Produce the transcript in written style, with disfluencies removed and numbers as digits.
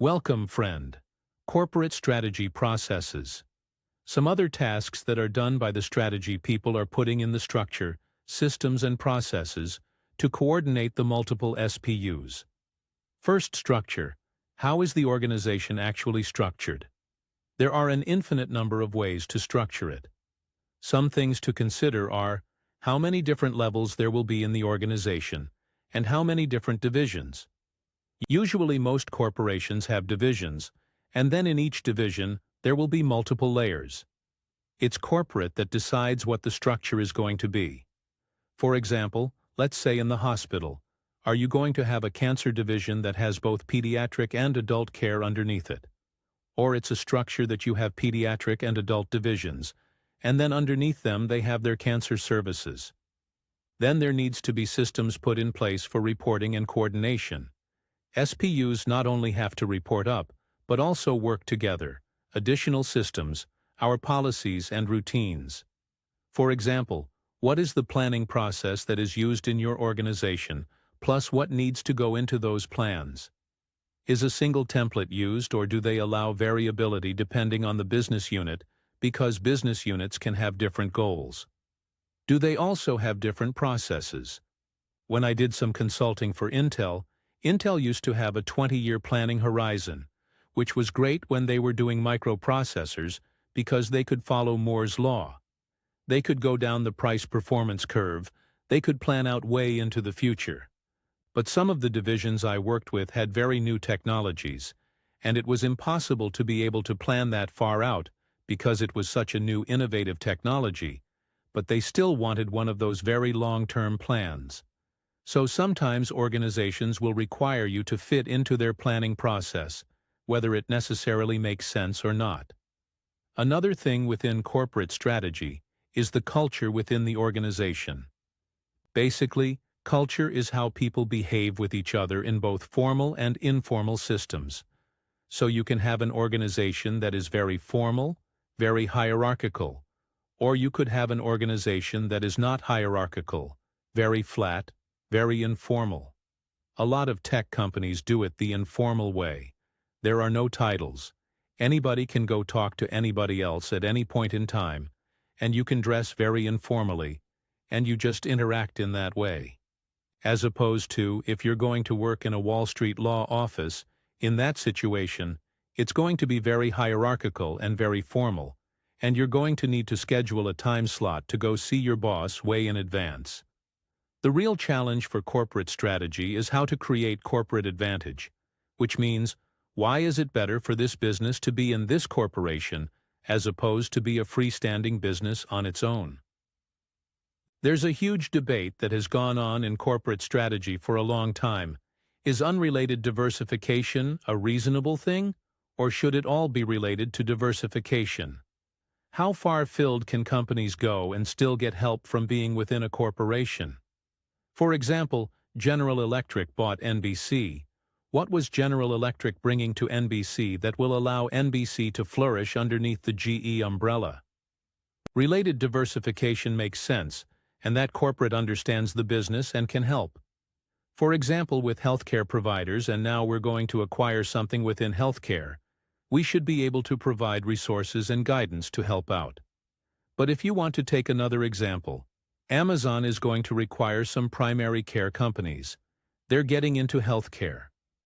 Welcome, friend. Corporate strategy processes. Some other tasks that are done by the strategy people are putting in the structure, systems and processes to coordinate the multiple SPUs. First, structure. How is the organization actually structured? There are an infinite number of ways to structure it. Some things to consider are how many different levels there will be in the organization and how many different divisions. Usually most corporations have divisions, and then in each division there will be multiple layers. It's corporate that decides what the structure is going to be. For example, let's say in the hospital, are you going to have a cancer division that has both pediatric and adult care underneath it? Or it's a structure that you have pediatric and adult divisions, and then underneath them they have their cancer services. Then there needs to be systems put in place for reporting and coordination. SPUs not only have to report up, but also work together, additional systems, our policies and routines. For example, what is the planning process that is used in your organization, plus what needs to go into those plans? Is a single template used, or do they allow variability depending on the business unit, because business units can have different goals? Do they also have different processes? When I did some consulting for Intel used to have a 20-year planning horizon, which was great when they were doing microprocessors because they could follow Moore's law. They could go down the price-performance curve, they could plan out way into the future. But some of the divisions I worked with had very new technologies, and it was impossible to be able to plan that far out because it was such a new innovative technology, but they still wanted one of those very long-term plans. So sometimes organizations will require you to fit into their planning process, whether it necessarily makes sense or not. Another thing within corporate strategy is the culture within the organization. Basically, culture is how people behave with each other in both formal and informal systems. So you can have an organization that is very formal, very hierarchical, or you could have an organization that is not hierarchical, very flat, very informal. A lot of tech companies do it the informal way. There are no titles. Anybody can go talk to anybody else at any point in time, and you can dress very informally, and you just interact in that way. As opposed to, if you're going to work in a Wall Street law office, in that situation, it's going to be very hierarchical and very formal, and you're going to need to schedule a time slot to go see your boss way in advance. The real challenge for corporate strategy is how to create corporate advantage, which means, why is it better for this business to be in this corporation as opposed to be a freestanding business on its own? There's a huge debate that has gone on in corporate strategy for a long time. Is unrelated diversification a reasonable thing, or should it all be related to diversification? How far-filled can companies go and still get help from being within a corporation? For example, General Electric bought NBC. What was General Electric bringing to NBC that will allow NBC to flourish underneath the GE umbrella? Related diversification makes sense, and that corporate understands the business and can help. For example, with healthcare providers, and now we're going to acquire something within healthcare, we should be able to provide resources and guidance to help out. But if you want to take another example, Amazon is going to require some primary care companies. They're getting into healthcare.